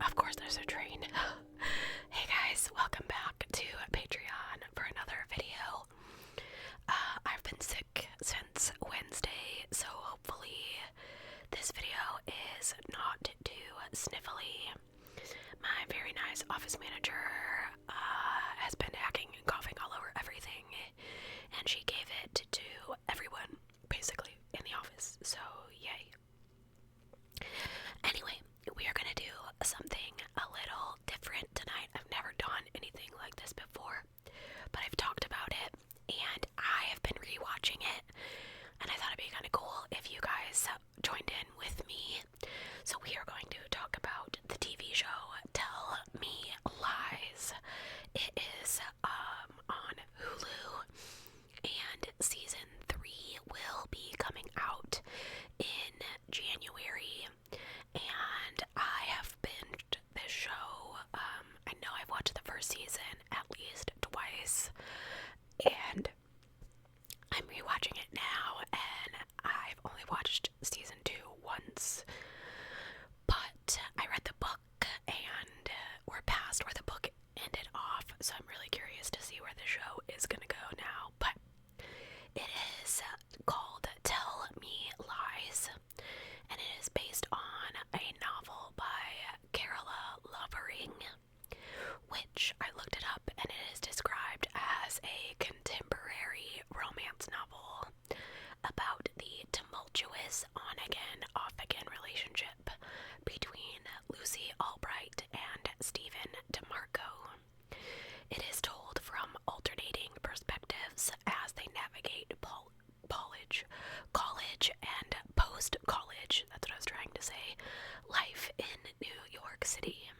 Of course there's a train. Hey guys, welcome back to Patreon for another video. I've been sick since Wednesday, so hopefully this video is not too sniffly. My very nice office manager has been hacking and coughing all over everything, and she gave it to everyone, basically, in the office, so yay. Anyway, we are going to do something a little different tonight. I've never done anything like this before, but I've talked about it, and I have been rewatching it, and I thought it'd be kind of cool if you guys joined in with me. So we are going to talk about the TV show Tell Me Lies. It is on Hulu, and season 3 will be coming out in January, and I have binged this show. I know I've watched the first season at least twice, and I'm rewatching it now, and I've only watched season 2 once, but I read the book, and we're past where the book ended off, so I'm really curious to see where the show is gonna go now. But it is called Tell Me Lies, and it is based on a novel by Carola Lovering, which I looked it up, and it is described as a contemporary romance novel about the tumultuous on-again, off-again relationship between Lucy Albright and Stephen DeMarco. It is told from alternating perspectives as they navigate college and post-college, that's what I was trying to say, life in New York City.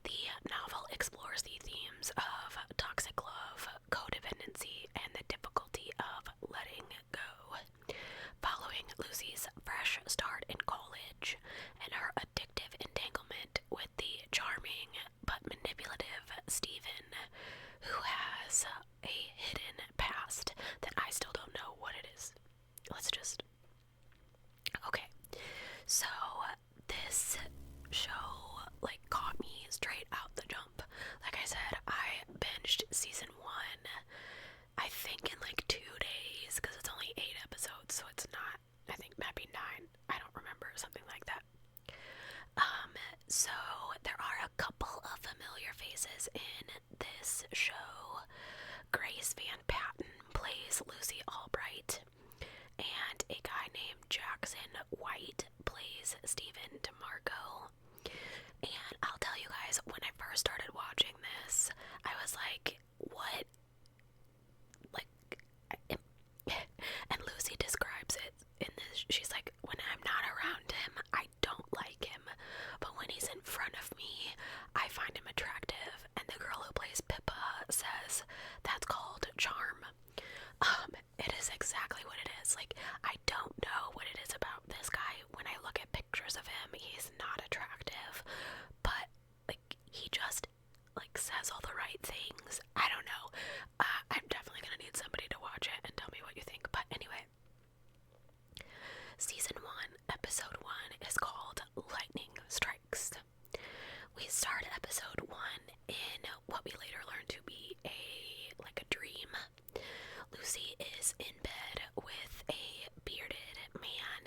The novel explores the themes of toxic love, codependency, and the difficulty of letting go. Following Lucy's fresh start in college and her addictive entanglement with the charming but manipulative Stephen, who has a hidden past that I still don't know what it is. Okay, so this show, caught me straight out the jump. Like I said, I binged season 1, I think in 2 days, because it's only 8 episodes, so it's not, I think maybe 9, I don't remember, something like that. So there are a couple of familiar faces in this show. Grace Van Patten plays Lucy Albright, and a guy named Jackson White plays Stephen DeMarco. And I'll tell you guys, when I first started watching this, I was like, what? And Lucy describes it in this, she's like, when I'm not around him, I don't like him, but when he's in front of me, I find him attractive. And the girl who plays Pippa says that's called charm. It is exactly what it is. I don't know what it is about this guy. When I look at pictures of him, he's not attractive, but he just says all the right things. I don't know. I'm definitely gonna need somebody to watch it and tell me what you think. But anyway, season 1, episode 1 is called Lightning Strikes. We start episode 1 in what we later learn to be a dream. Lucy is in bed with a bearded man,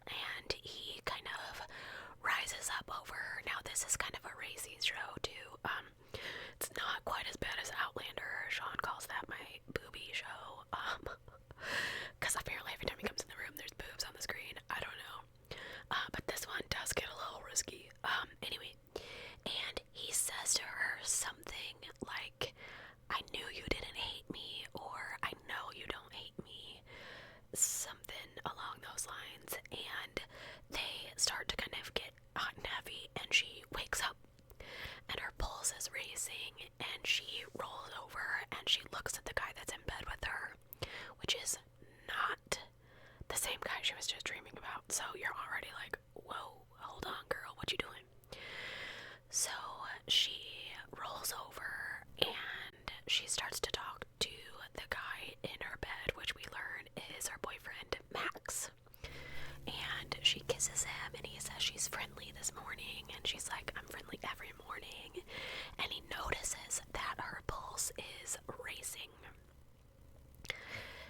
and he kind of rises up over her. Now this is kind of a racy show too. It's not quite as bad as Outlander. Sean calls that my booby show. Because apparently every time he comes in the room, there's boobs on the screen. I don't know. But this one does get a little risky. Anyway, and he says to her something like, I knew you didn't hate me, or I know you don't hate me. Something along those lines. And they start to kind of get hot and heavy, and she wakes up, and her pulse is racing, and she rolls over, and she looks at the guy that's in bed with her, which is not the same guy she was just dreaming about. So you're already like, whoa, hold on girl, what you doing? So she rolls over, and she starts to talk to the guy in her bed, which we learn is her boyfriend Max. And she kisses him, and he says she's friendly this morning, and she's like, I'm friendly every morning, and he notices that her pulse is racing.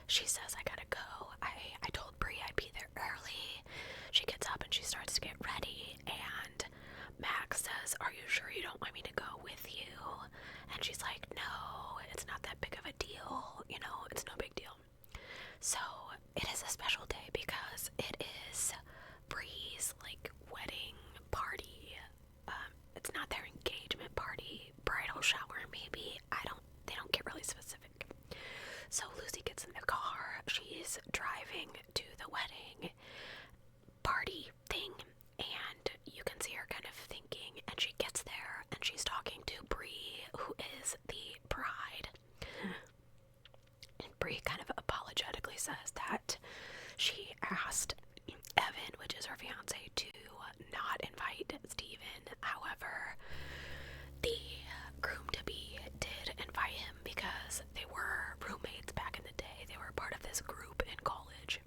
She says, I gotta go. I told Bree I'd be there early. She gets up and she starts to get ready, and Max says, are you sure you don't want me to go with you? And she's like, no, it's not that big of a deal, you know, it's no big deal. So it is a special day because it is Bree's like wedding party. It's not their engagement party, bridal shower maybe. They don't get really specific. So Lucy gets in the car. She's driving to the wedding party thing, and you can see her kind of thinking, and she gets there and she's talking to Bree, who is the bride. And Bree kind of apologetically says that she asked Evan, which is her fiance, to not invite Steven. However, the groom-to-be did invite him because they were roommates back in the day. They were part of this group in college.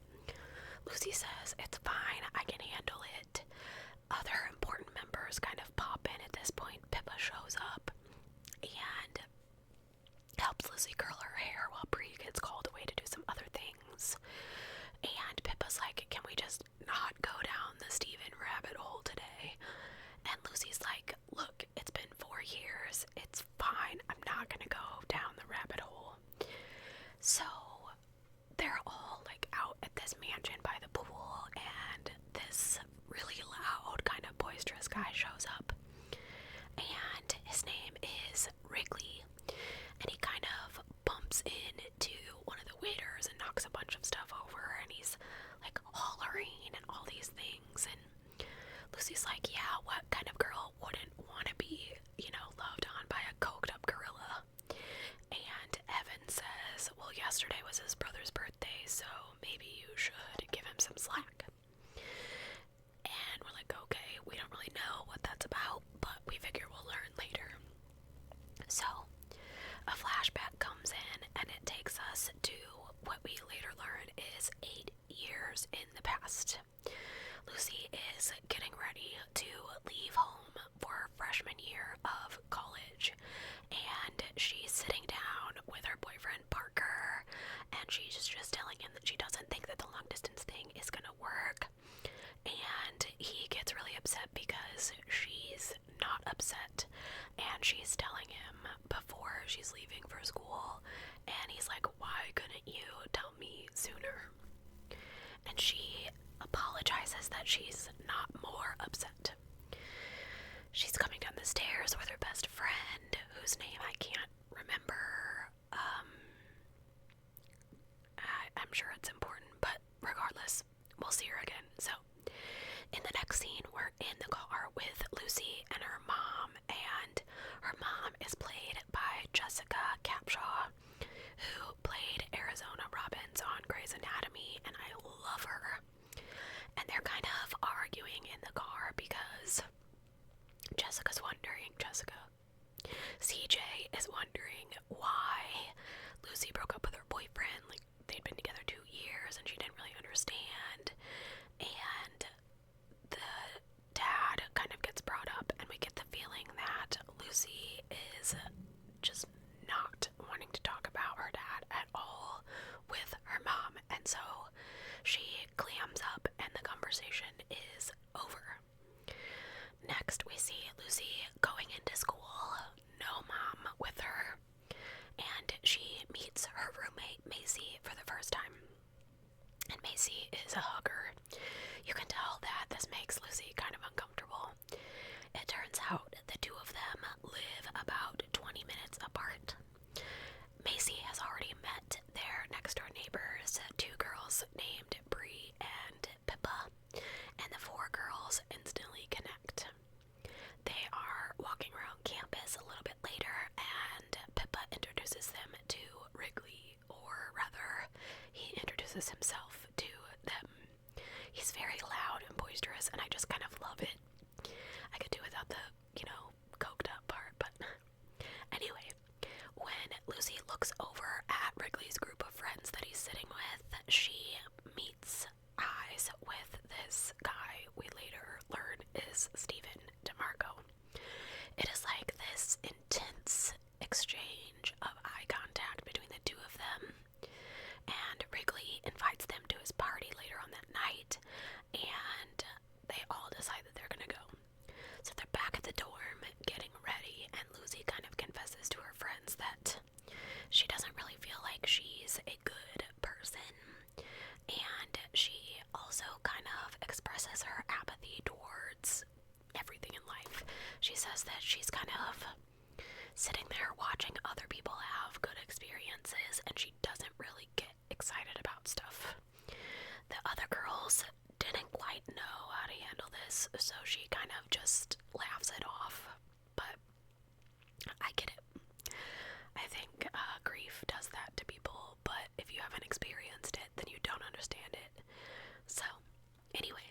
Lucy says, it's fine, I can handle it. Other important members kind of pop in at this point. Pippa shows up and helps Lucy curl her hair while Bree gets called away to do some other things. And Pippa's like, can we just not go down the Steven rabbit hole today? And Lucy's like, look, it's been 4 years. It's fine. I'm not gonna go down the rabbit hole. So they're all like out at this mansion by the pool, and this really loud, kind of boisterous guy shows up. And his name is Wrigley. And he kind of bumps into one of the waiters and knocks a bunch of stuff over, and he's like hollering and all these things. And Lucy's like, yeah, what kind of girl wouldn't want to be, you know, loved on by a coked up gorilla? And Evan says, well, yesterday was his brother's birthday, so maybe you should give him some slack. And we're like, okay, we don't really know what that's about, but we figure we'll learn later. So a flashback comes in, and it takes us to what we later learn is 8 years in the past. Lucy is getting ready to leave home for her freshman year of college, and she's sitting down with her boyfriend Parker, and she's just telling him that she doesn't think that the long distance thing is gonna work. And he gets really upset because she's not upset, and she's telling him before she's leaving for school, and he's like, why couldn't you tell me sooner? And she apologizes that she's not more upset. She's coming down the stairs with her best friend, whose name I can't remember. I'm sure it's important, but regardless, we'll see her again. So in the next scene, we're in the car with Lucy and her mom, and her mom is played by Jessica Capshaw, who played Arizona Robbins on Grey's Anatomy, and I love her. And they're kind of arguing in the car because CJ is wondering why Lucy broke up with her boyfriend. Like, they'd been together 2 years and she didn't really understand. And the dad kind of gets brought up, and we get the feeling that Lucy is just not wanting to talk about her dad at all with her mom, and so she clams up and the conversation is over. Next, we see Lucy going into school, no mom with her, and she meets her roommate Macy for the first time. And Macy is a hugger. You can tell that this makes Lucy kind of uncomfortable. It turns out the two of them live about 20 minutes apart. Macy has already met their next-door neighbors, 2 girls named Bree and Pippa, and the 4 girls instantly connect. They are walking around campus a little bit later, and Pippa introduces them to Wrigley, or rather, he introduces himself to them. He's very loud and boisterous, and I just kind of love it. she says that she's kind of sitting there watching other people have good experiences, and she doesn't really get excited about stuff. The other girls didn't quite know how to handle this, so she kind of just laughs it off. But I get it. I think grief does that to people, but if you haven't experienced it, then you don't understand it. So, anyway,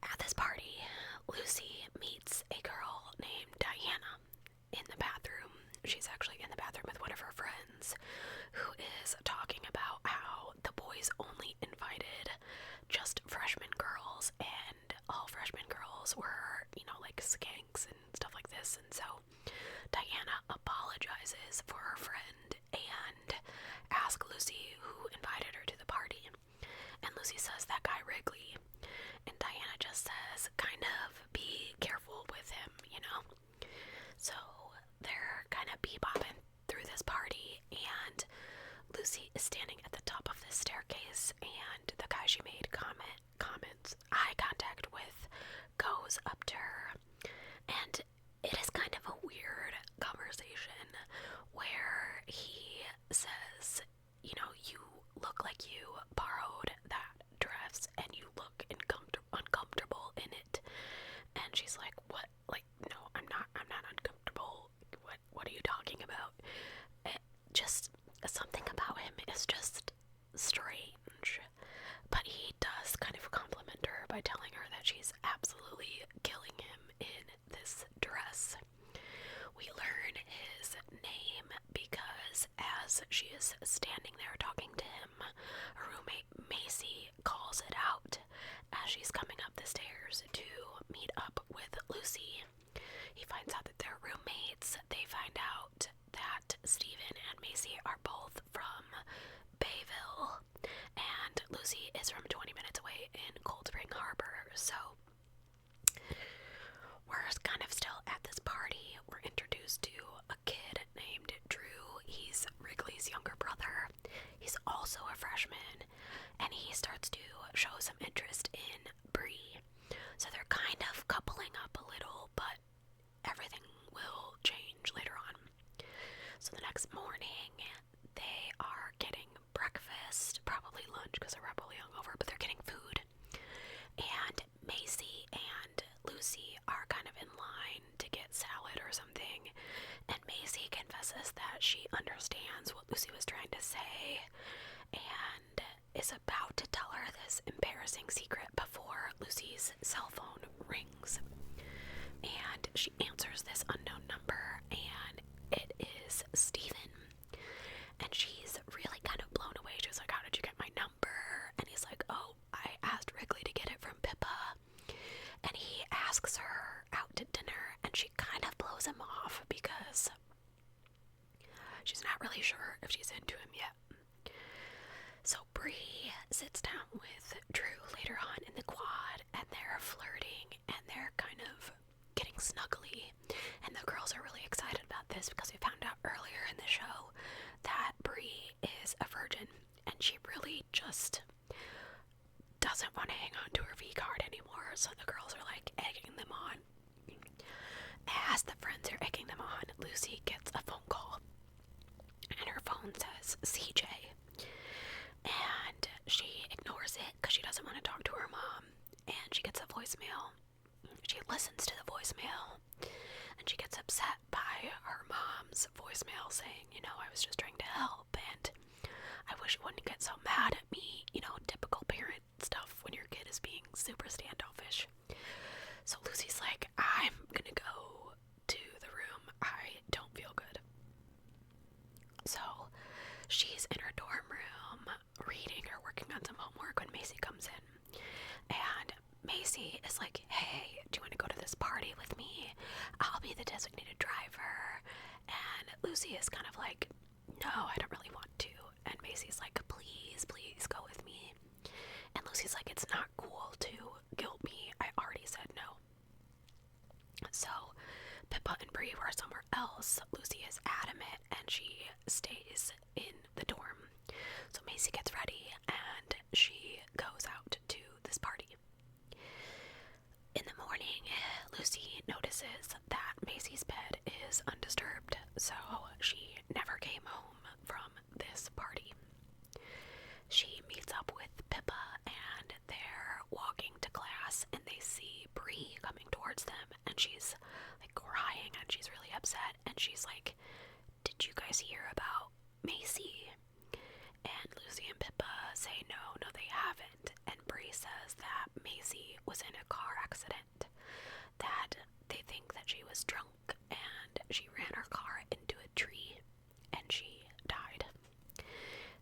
at this party, Lucy meets a girl named Diana in the bathroom. She's actually in the bathroom with one of her friends, who is talking about how the boys only invited just freshman girls, and all freshman girls were, like skanks and stuff like this. And so Diana apologizes for her friend and asks Lucy who invited her to the party. And Lucy says that guy Wrigley. And Diana just says, kind of be careful with him, So they're kind of bebopping through this party, and Lucy is standing at the top of this staircase, and the guy she made eye contact with goes up to her, and it is kind of a weird conversation where he says, you look like you borrowed that dress and you look uncomfortable in it. And she's like, what? Like, no, I'm not uncomfortable. What are you talking about? Just something about him is just strange. But he does kind of compliment her by telling her that she's absolutely killing him in this dress. We learn his name because as she is standing there talking to him, her roommate Macy calls it out as she's coming up the stairs to meet up with Lucy. He finds out that they're roommates. They find out that Stephen and Macy are both from Bayville, and Lucy is from 20 minutes away in Cold Spring Harbor. So we're kind of still at this party. We're introduced to a kid named Drew. He's Wrigley's younger brother. He's also a freshman, and he starts to show some interest in Bree. So they're kind of coupling up a little, but everything will change later on. So the next morning, they are getting breakfast, probably lunch because they're probably hungover, but they're getting food. And Macy and Lucy are kind of in line to get salad or something. And Macy confesses that she understands what Lucy was trying to say and is about to tell her this embarrassing secret before Lucy's cell phone rings. And she answers this unknown number, and it is Stephen. And she's really kind of blown away. She's like, how did you get my number? And he's like, oh, I asked Wrigley to get it from Pippa. And he asks her out to dinner, and she kind of blows him off because she's not really sure if she's into him yet. So Bree sits down with Drew later on in the quad, and they're flirting, and they're kind of getting snuggly. And the girls are really excited about this because we found out earlier in the show that Bree is a virgin, and she really just doesn't want to hang on to her V-card anymore. So the girls are like egging them on. As the friends are egging them on, Lucy gets a phone call, and her phone says CJ. And she ignores it because she doesn't want to talk to her mom. And she gets a voicemail. She listens to the voicemail, and she gets upset by her mom's voicemail saying, I was just trying to help, and I wish you wouldn't get so mad at me. Typical parent stuff when your kid is being super standoffish. So Lucy's like, I'm gonna go to the room. I don't feel good. So she's in her dorm room reading or working on some homework when Macy comes in. And Macy is like, hey, do you want to go to this party with me? I'll be the designated driver. And Lucy is kind of like, no, I don't really want to. And Macy's like, please go with me. And Lucy's like, it's not cool to guilt me. I already said no. So Pippa and Bree were somewhere else. Lucy is adamant, and she stays in the dorm. So Macy gets ready, and she goes out to this party. In the morning, Lucy notices and she's like crying and she's really upset, and she's like, did you guys hear about Macy? And Lucy and Pippa say no, they haven't. And Bree says that Macy was in a car accident, that they think that she was drunk and she ran her car into a tree and she died.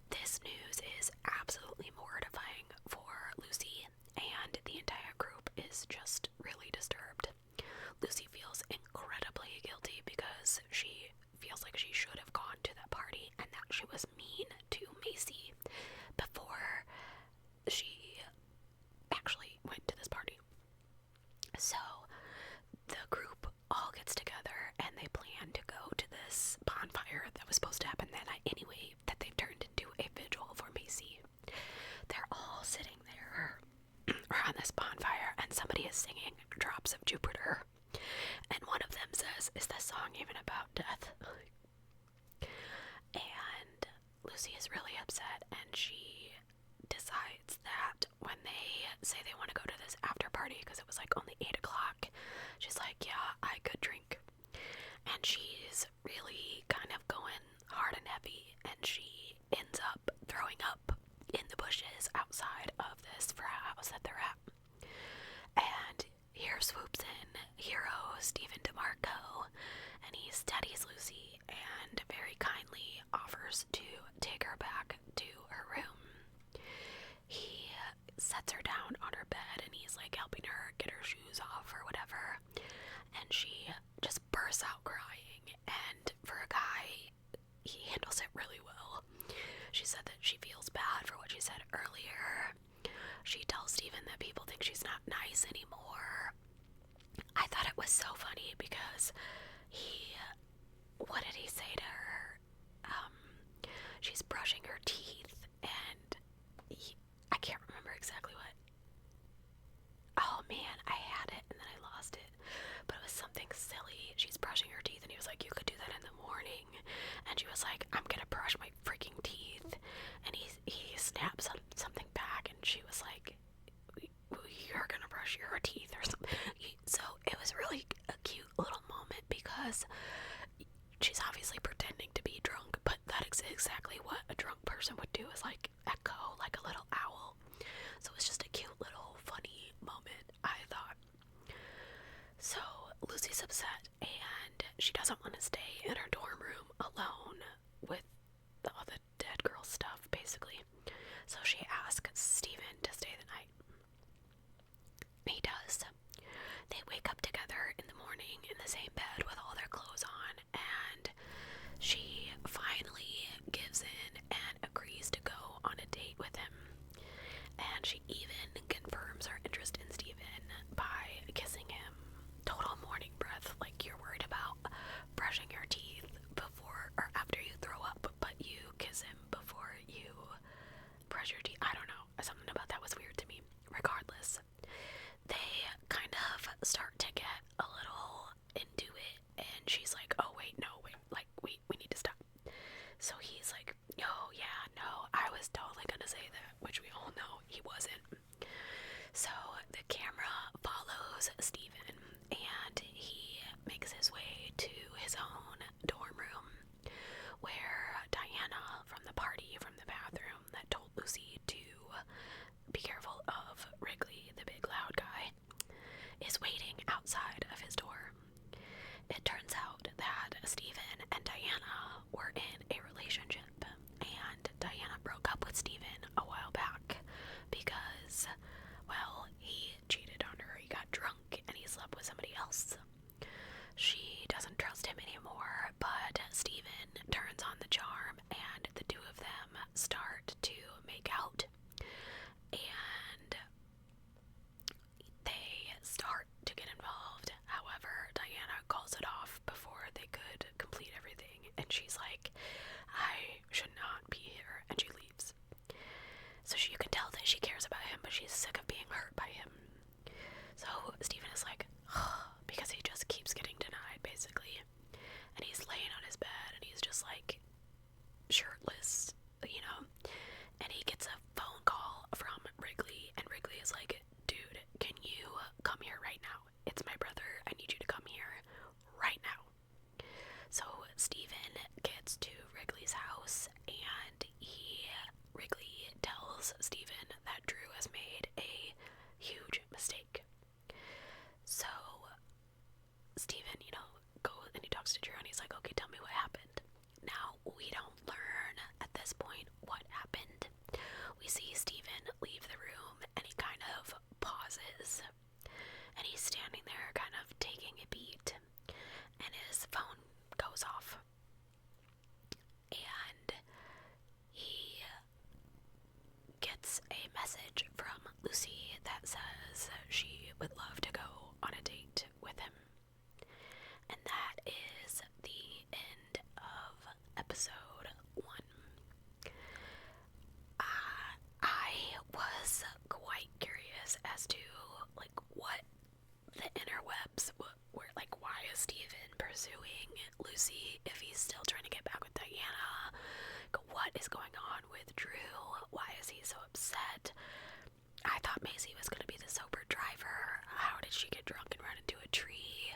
This news is absolutely mortifying for Lucy, and the entire group is just really disturbed. Lucy feels incredibly guilty because she feels like she should have gone to that party and that she was mean to Macy before she actually went to this party. So the group all gets together and they plan to go to this bonfire that was supposed to happen that night anyway, that they've turned into a vigil for Macy. They're all sitting there around this bonfire and somebody is singing Drops of Jupiter. And one of them says, is this song even about death? And Lucy is really upset, and she decides that when they say they want to go to this after party, because it was like only 8 o'clock, she's like, yeah, I could drink. And she's really kind of going hard and heavy, and she ends up throwing up in the bushes outside of this frat house that they're at. And here swoops in hero Stephen DeMarco, and he studies Lucy and very kindly offers to take her back to her room. He sets her down on her bed and he's like helping her get her shoes off or whatever, and she just bursts out crying. And for a guy, he handles it really well. She said that she feels bad for what she said earlier. She tells Stephen that people think she's not nice anymore. I thought it was so funny because what did he say to her? She's brushing her teeth, and I can't remember exactly what. Oh man, I had it and then I lost it. But it was something silly. She's brushing her teeth, and he was like, you could do that in the morning. And she was like, I'm gonna brush my freaking teeth. And he snaps something back, and she was like, you're gonna brush your teeth or something. So it was really a cute little moment because she's obviously pretending to be drunk, but that is exactly what a drunk person would do, is like echo like a little owl. So it was just a cute little funny moment, I thought. So Lucy's upset and she doesn't want to stay in her dorm room alone with all the dead girl stuff, basically. So she asks Stephen to stay the night. He does. They wake up together in the morning in the same bed with all their clothes on, and she finally gives in and agrees to go on a date with him. And she even confirms her interest in Stephen by kissing him. Total morning breath, like you're worried about brushing your teeth before or after you throw up, but you kiss him before you brush your teeth. I don't know. Something about that was weird to me. Regardless, they kind of start to get a little into it, and she's like, oh wait, no, wait, like we need to stop. So he's like, oh yeah, no, I was totally gonna say that, which we all know he wasn't. So the camera follows Stephen, and he makes his way to his own dorm room, where Diana from the party, from the bathroom that told Lucy to be careful of Wrigley, the big loud guy, is waiting outside of his door. It turns out that Stephen and Diana were in a relationship, and Diana broke up with Stephen a while back because, well, he cheated on her, he got drunk, and he slept with somebody else. She doesn't trust him anymore, but Stephen turns on the charm, and the two of them start to make out. And they start to get involved. However, Diana calls it off before they could complete everything, and she's like, I should not be here, and she leaves. So you can tell that she cares about him, but she's sick of being hurt by him. So Stephen is like, because he just keeps getting denied, basically. And he's laying on his bed, and he's just like shirtless, you know. And he gets a phone call from Wrigley, and Wrigley is like, dude, can you come here right now? It's my brother, I need you to Steven, goes and he talks to Drew and he's like, okay, tell me what happened. Now, we don't learn at this point what happened. We see Steven leave the room and he kind of pauses and he's standing there kind of taking a beat and his phone goes off. And he gets a message from Lucy that says she would love to go on a date with him. And that is the end of episode 1. I was quite curious as to, what the interwebs were, why is Steven pursuing Lucy if he's still trying to get back with Diana? What is going on with Drew? Why is he so upset? I thought Maisie was going to be the sober driver. How did she get drunk and run into a tree?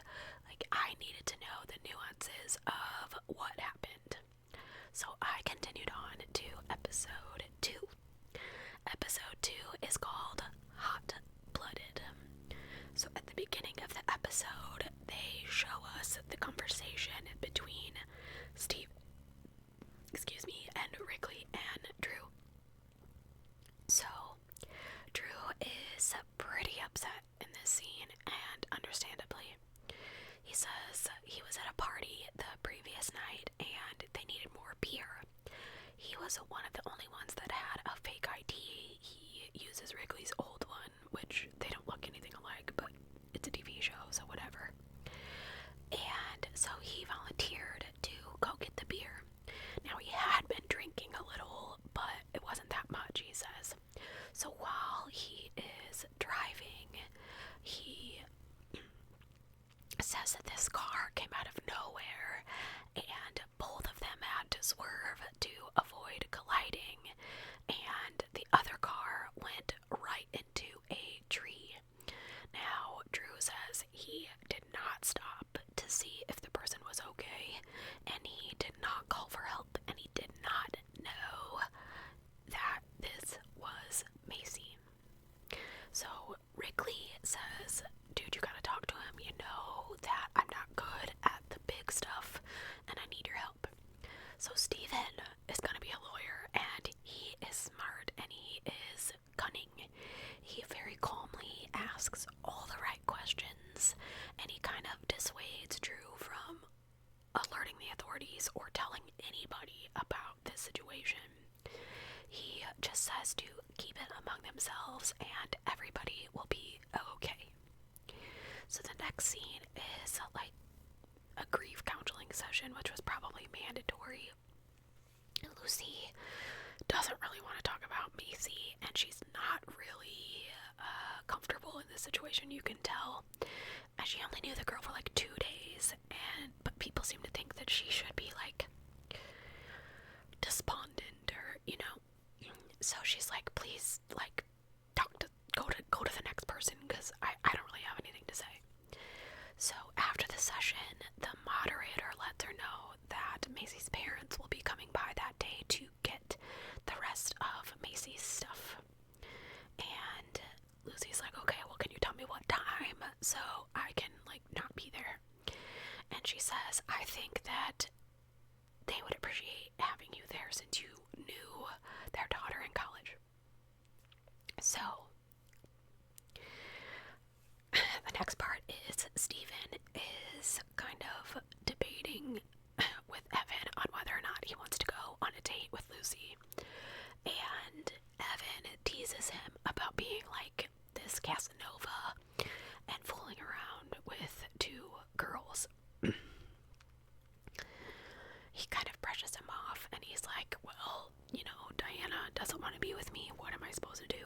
I needed to know the nuances of what happened. So I continued on to episode 2. Episode 2 is called Hot Blooded. So at the beginning of the episode, they show us the conversation between Steve, and Rikka and Drew. So Drew is pretty upset in this scene, and understandably. He says he was at a party the previous night and they needed more beer. He was one of the only ones that had a fake ID. He uses Wrigley's old one, which they don't look anything alike, but it's a TV show, so whatever. And so he volunteered to go get the beer. Now, he had been drinking a little, but it wasn't that much, he says. So while he is driving, he says that this car came out of nowhere and both of them had to swerve to avoid colliding, and the other car went right into a tree. Now, Drew says he did not stop to see if the person was okay, and he did not call for help, and he did not know that this was Maisie. So Wrigley says, dude, you gotta talk to him. You know that I'm not good at the big stuff and I need your help. So Steven is gonna be a lawyer, and he is smart and he is cunning. He very calmly asks all the right questions, and he kind of dissuades Drew from alerting the authorities or telling anybody about this situation. He just says to keep it among themselves and everybody will be okay. So the next scene is a grief counseling session, which was probably mandatory. Lucy doesn't really want to talk about Maisie, and she's not really comfortable in this situation, you can tell. And she only knew the girl for 2 days, but people seem to think that she should be despondent or, So she's like, please, go to the next person, because I don't really have anything to say. So after the session, the moderator lets her know that Maisie's parents will be coming by that day to get the rest of Maisie's stuff. And Lucy's like, okay, well, can you tell me what time so I can, not be there? And she says, I think that they would appreciate having you there since you knew their daughter in college. So the next part is Steven is kind of debating with Evan on whether or not he wants to go on a date with Lucy. And Evan teases him about being this Casanova and fooling around with 2 girls. He kind of brushes him off, and he's like, well, Diana doesn't want to be with me. What am I supposed to do?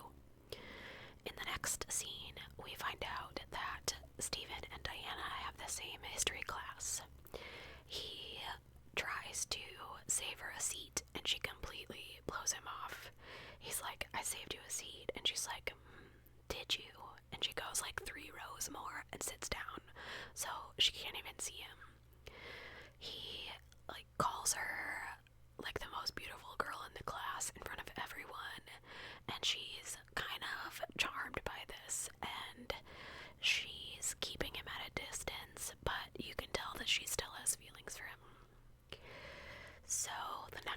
In the next scene, we find out that Steven and Diana have the same history class. He tries to save her a seat, and she completely blows him off. He's like, I saved you a seat. And she's like, did you? And she goes 3 rows more and sits down, so she can't even see him. He calls her the most beautiful girl in the class in front of everyone, and she's kind of charmed by this, and she's keeping him at a distance, but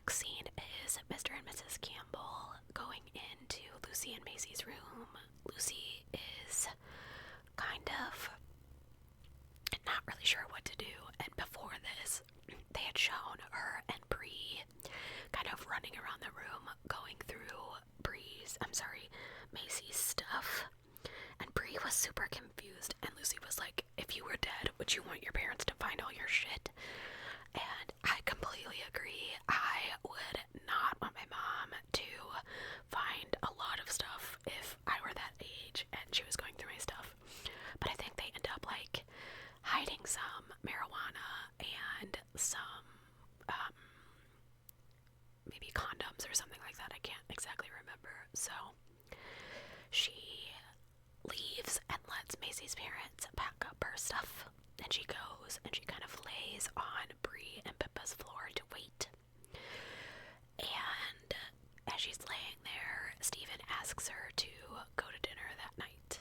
next scene is Mr. and Mrs. Campbell going into Lucy and Macy's room. Lucy is kind of not really sure what to do, and before this, they had shown her and Bree kind of running around the room, going through Macy's stuff, and Bree was super confused, and Lucy was like, if you were dead, would you want your parents to find all your shit? And I completely agree. I would not want my mom to find a lot of stuff if I were that age and she was going through my stuff. But I think they end up like hiding some marijuana and some maybe condoms or something like that. I can't exactly remember. So she leaves and lets Macy's parents pack up her stuff, and she goes and she kind of lays on Bree and Pippa's floor to wait. And as she's laying there, Stephen asks her to go to dinner that night,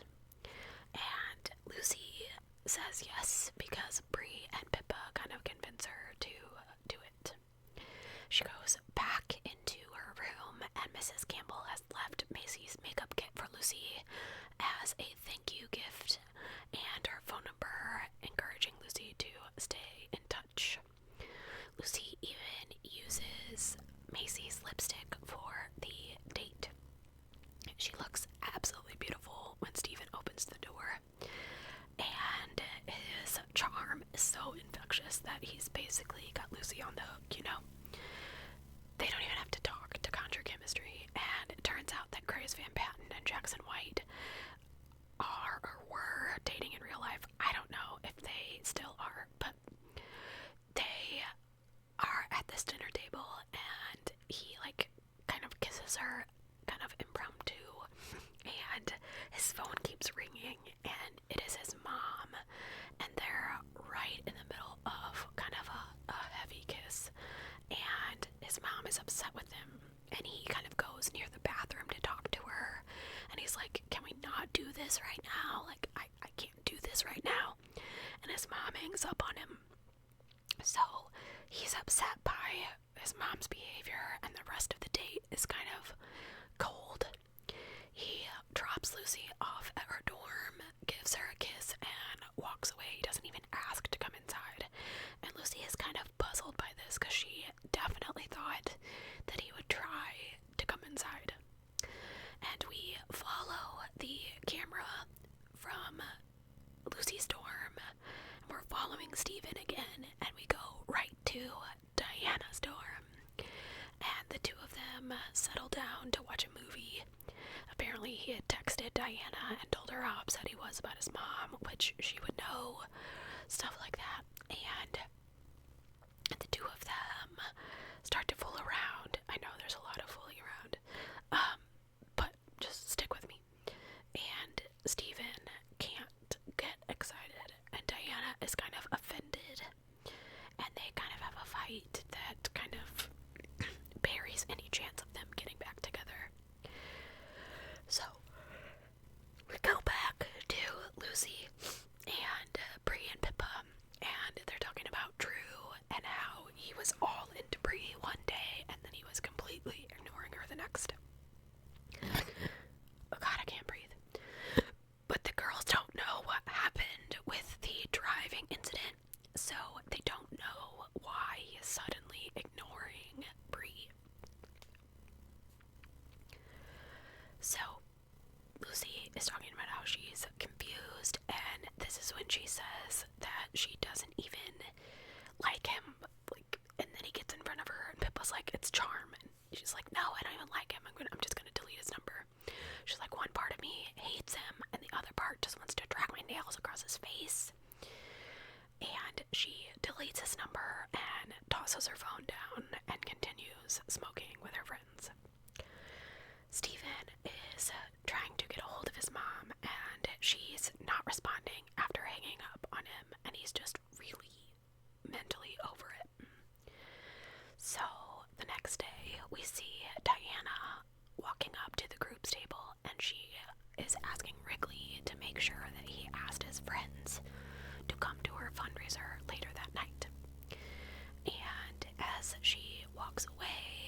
and Lucy says yes because Bree and Pippa kind of convince her to do it. She goes back into her room, and Mrs. Campbell has left Macy's makeup kit for Lucy as a thank you gift and her phone number, encouraging Lucy to stay in touch. Lucy even uses Macy's lipstick for the date. She looks absolutely beautiful when Stephen opens the door, and his charm is so infectious that he's basically got Lucy on the hook, you know? They don't even have to talk to conjure chemistry, and it turns out that Grace Van Patten and Jackson White are or were dating in real life. I don't know if they still are, but they are at this dinner table, and he like kind of kisses her, kind of impromptu, and his phone keeps ringing, and it is his mom, and they're right in the middle of kind of a heavy kiss, and his mom is upset with him, and he kind of goes near the bathroom to talk to her, and he's like, can we not do this right now? Like, I can't do this right now. And his mom hangs up on him. So he's upset by his mom's behavior, and the rest of the date is kind of cold. He drops Lucy off at her dorm, gives her a kiss, and walks away. He doesn't even ask to come inside. And Lucy is kind of puzzled by this because she definitely thought that he would try to come inside. And we follow the camera from Lucy's dorm, and we're following Stephen again, and we go right to Diana's dorm, and the two of them settle down to watch a movie. Apparently he had texted Diana and told her how upset he was about his mom, which she would know, stuff like that, and the two of them start to fool around. I know there's a lot of fooling around, but just stick with me. And Stephen can't get excited, and Diana is kind of offended, and they kind of have a fight that kind of buries any chance of them getting back together. So we go back to Lucy and Bree and Pippa, and they're talking about Drew and how he was all into Bree one day, and then he was completely ignoring her the next. Oh God, I can't breathe. But the girls don't know what happened with the driving incident, so they don't know why he is suddenly ignoring Bree. So Lucy is talking about how she's confused, and this is when she says that she doesn't even like him, like, and then he gets in front of her, and Pippa's like, it's charm, and she's like, no, I don't even like him, I'm just gonna delete his number. She's like, one part of me hates him, and the other part just wants to drag my nails across his face. And she deletes his number and tosses her phone down and continues smoking with her friends. Stephen is trying to get a hold of his mom, and she's not responding after hanging up on him, and he's just really mentally over it. So the next day, we see Diana walking up to the group's table, and she is asking Wrigley to make sure that he asked his friends to come to her fundraiser later that night. And as she walks away,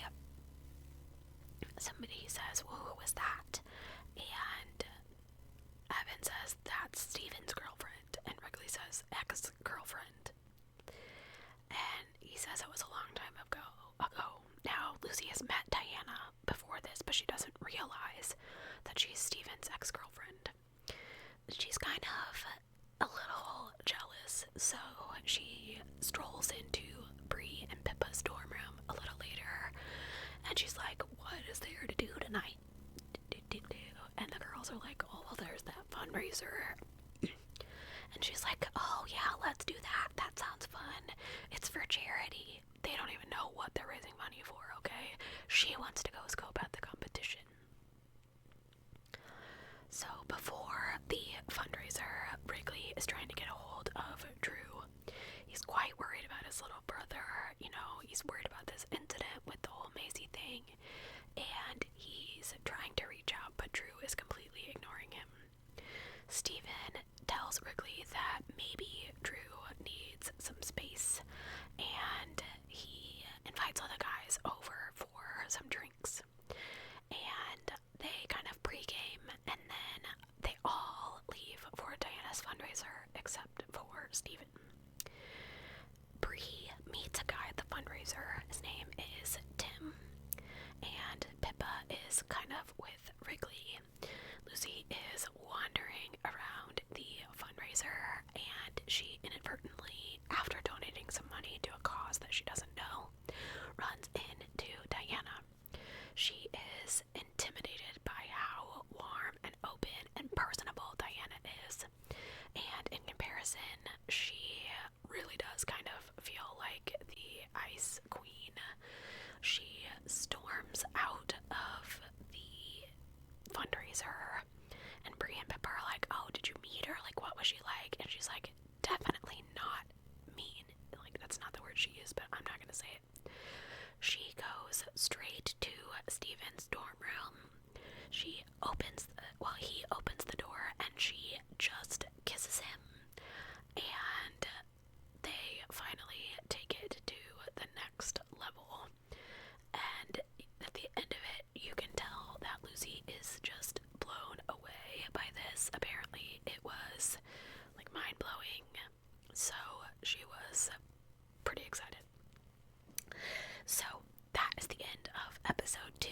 this. So she strolls into Bree and Pippa's dorm room a little later, and she's like, what is there to do tonight? And the girls are like, oh, well, there's that fundraiser. And she's like, oh yeah, let's do that. That sounds fun. It's for charity. They don't even know what they're raising money for, okay? She wants to go scope out the competition. So before the fundraiser, Wrigley is trying to get a hold of Drew. He's quite worried about his little brother. You know, he's worried about this incident with the whole Macy thing. And he's trying to reach out, but Drew is completely ignoring him. Steven tells Wrigley that maybe Drew needs some space, and he invites all the guys over for some drinks. And they kind of pregame, and then they all leave for Diana's fundraiser, except for Steven. Bree meets a guy at the fundraiser. His name is Tim, and Pippa is kind of with Wrigley. Lucy is wandering around the fundraiser, and she inadvertently, after donating some money to a cause that she doesn't know, runs into Diana. She is intimidated by how warm and open and personable Diana is, and in comparison, she really does kind of feel like the Ice Queen. She storms out of the fundraiser, and Bree and Pippa are like, oh, did you meet her? Like, what was she like? And she's like, definitely not mean. Like, that's not the word she used, but I'm not gonna say it. She goes straight to Steven's dorm room. He opens the door, and she just kisses him, and they finally take it to the next level. And at the end of it, you can tell that Lucy is just blown away by this. Apparently it was like mind-blowing, so she was pretty excited. So that is the end of episode 2.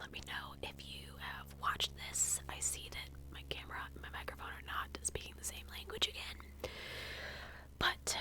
Let me know if you have watched this. I see that my camera and my microphone are not speaking the same language again, but